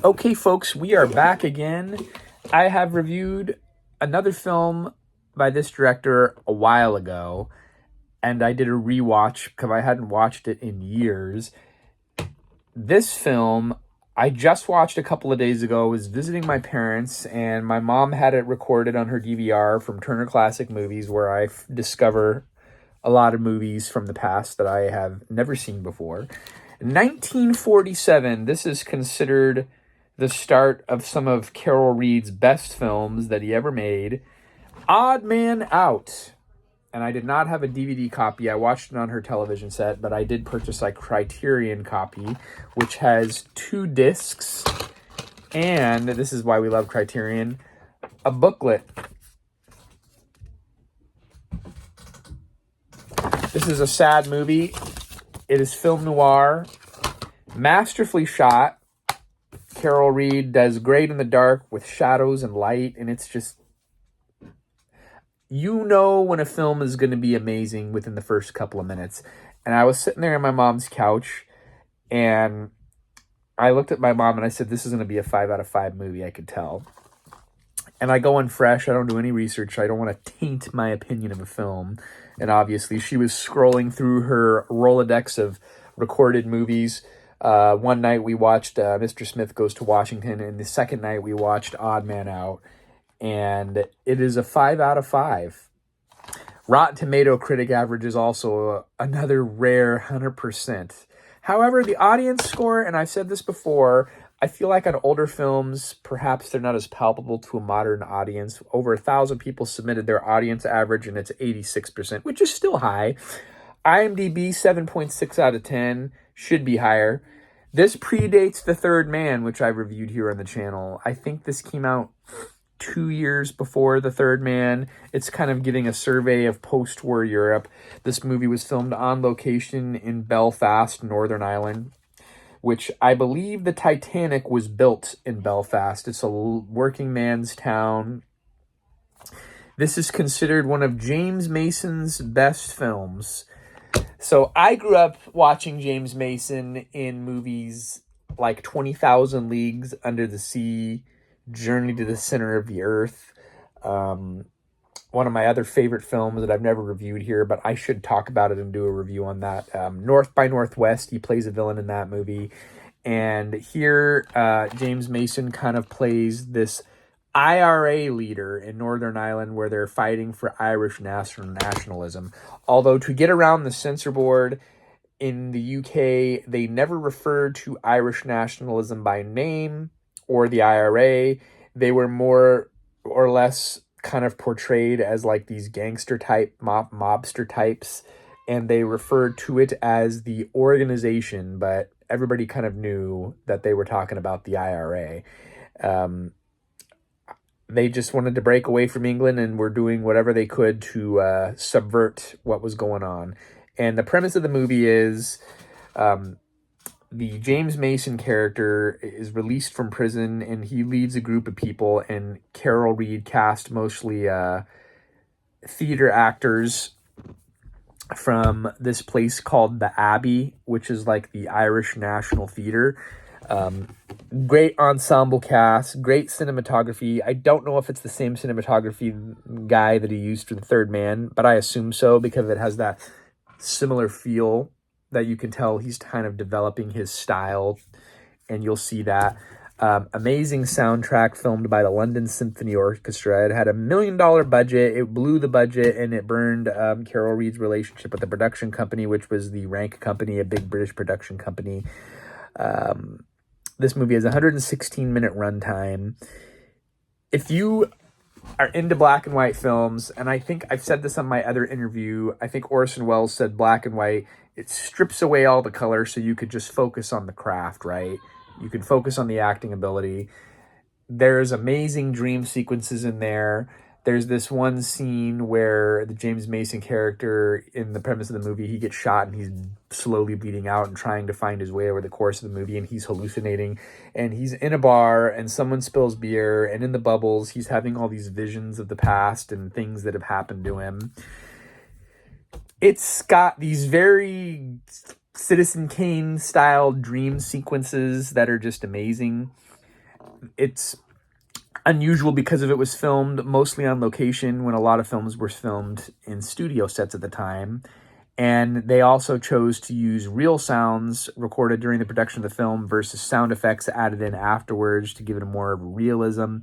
Okay, folks, we are back again. I have reviewed another film by this director a while ago, and I did a rewatch because I hadn't watched it in years. This film I just watched a couple of days ago. I was visiting my parents, and my mom had it recorded on her DVR from Turner Classic Movies, where I discover a lot of movies from the past that I have never seen before. 1947, this is considered the start of some of Carol Reed's best films that he ever made. Odd Man Out. And I did not have a DVD copy. I watched it on her television set, but I did purchase a Criterion copy, which has 2 discs, and this is why we love Criterion, a booklet. This is a sad movie. It is film noir, masterfully shot. Carol Reed does great in the dark with shadows and light, and it's just, you know when a film is going to be amazing within the first couple of minutes. And I was sitting there on my mom's couch, and I looked at my mom and I said, this is going to be a 5 out of 5 movie, I could tell. And I go in fresh. I don't do any research. I don't want to taint my opinion of a film. And obviously, she was scrolling through her Rolodex of recorded movies. One night we watched Mr. Smith Goes to Washington, and the second night we watched Odd Man Out. And it is a 5 out of 5. Rotten Tomato critic average is also another rare 100%. However, the audience score, and I've said this before, I feel like on older films, perhaps they're not as palpable to a modern audience. Over 1,000 people submitted their audience average, and it's 86%, which is still high. IMDb, 7.6 out of 10, should be higher. This predates The Third Man, which I reviewed here on the channel. I think this came out 2 years before The Third Man. It's kind of giving a survey of post-war Europe. This movie was filmed on location in Belfast, Northern Ireland, which I believe the Titanic was built in Belfast. It's a working man's town. This is considered one of James Mason's best films. So I grew up watching James Mason in movies like 20,000 Leagues Under the Sea, Journey to the Center of the Earth. One of my other favorite films that I've never reviewed here, but I should talk about it and do a review on that. North by Northwest, he plays a villain in that movie. And here, James Mason kind of plays this IRA leader in Northern Ireland where they're fighting for Irish nationalism. Although to get around the censor board in the UK, they never referred to Irish nationalism by name or the IRA. They were more or less kind of portrayed as like these gangster type mobster types, and they referred to it as the organization, but everybody kind of knew that they were talking about the IRA. They just wanted to break away from England and were doing whatever they could to subvert what was going on. And the premise of the movie is the James Mason character is released from prison, and he leads a group of people, and Carol Reed cast mostly theater actors from this place called the Abbey, which is like the Irish National Theater. Great ensemble cast, great cinematography. I don't know if it's the same cinematography guy that he used for The Third Man, but I assume so because it has that similar feel that you can tell he's kind of developing his style, and you'll see that. Amazing soundtrack filmed by the London Symphony Orchestra. It had $1 million budget. It blew the budget, and it burned Carol Reed's relationship with the production company, which was the Rank Company, a big British production company. This movie has a 116-minute runtime. If you are into black and white films, and I think I've said this on my other interview, I think Orson Welles said black and white, it strips away all the color so you could just focus on the craft, right? You can focus on the acting ability. There's amazing dream sequences in there. There's this one scene where the James Mason character, in the premise of the movie, he gets shot and he's slowly bleeding out and trying to find his way over the course of the movie, and he's hallucinating, and he's in a bar and someone spills beer, and in the bubbles he's having all these visions of the past and things that have happened to him. It's got these very Citizen Kane style dream sequences that are just amazing. It's unusual because of it was filmed mostly on location when a lot of films were filmed in studio sets at the time. And they also chose to use real sounds recorded during the production of the film versus sound effects added in afterwards to give it a more realism.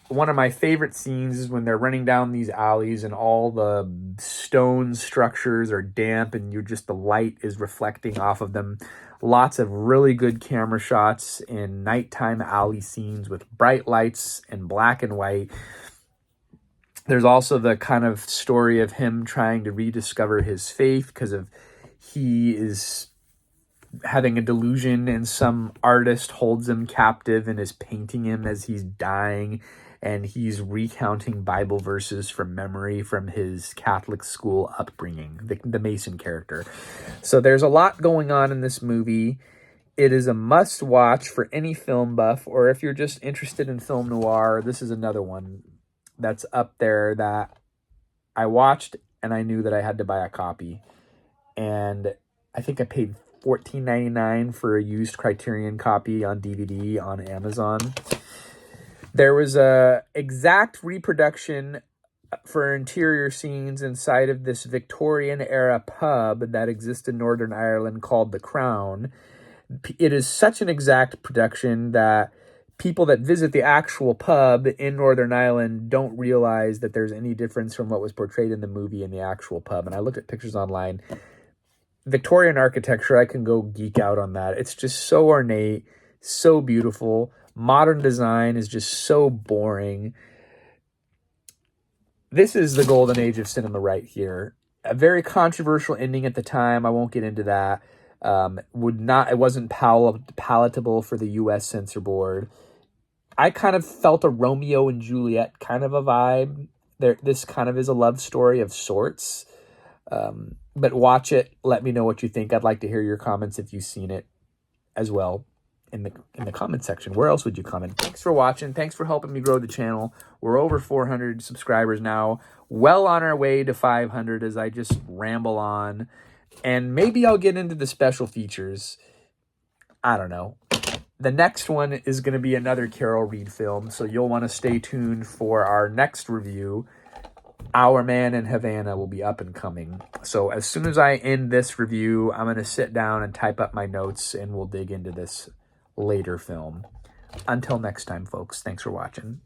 One of my favorite scenes is when they're running down these alleys and all the stone structures are damp and the light is reflecting off of them. Lots of really good camera shots in nighttime alley scenes with bright lights and black and white. There's also the kind of story of him trying to rediscover his faith because he is having a delusion and some artist holds him captive and is painting him as he's dying, and he's recounting Bible verses from memory from his Catholic school upbringing, the Mason character. So there's a lot going on in this movie. It is a must watch for any film buff, or if you're just interested in film noir, this is another one that's up there that I watched and I knew that I had to buy a copy. And I think I paid $14.99 for a used Criterion copy on DVD on Amazon. There was a exact reproduction for interior scenes inside of this Victorian era pub that exists in Northern Ireland called The Crown. It is such an exact production that people that visit the actual pub in Northern Ireland don't realize that there's any difference from what was portrayed in the movie and the actual pub. And I looked at pictures online. Victorian architecture, I can go geek out on that. It's just so ornate, so beautiful. Modern design is just so boring. This is the golden age of cinema right here. A very controversial ending at the time. I won't get into that. It wasn't palatable for the U.S. censor board. I kind of felt a Romeo and Juliet kind of a vibe. This kind of is a love story of sorts. But watch it. Let me know what you think. I'd like to hear your comments if you've seen it as well in the comment section. Where else would you comment? Thanks for watching. Thanks for helping me grow the channel. We're over 400 subscribers now. Well on our way to 500 as I just ramble on. And maybe I'll get into the special features. I don't know. The next one is going to be another Carol Reed film, so you'll want to stay tuned for our next review. Our Man in Havana will be up and coming. So as soon as I end this review, I'm going to sit down and type up my notes, and we'll dig into this later film. Until next time, folks, thanks for watching.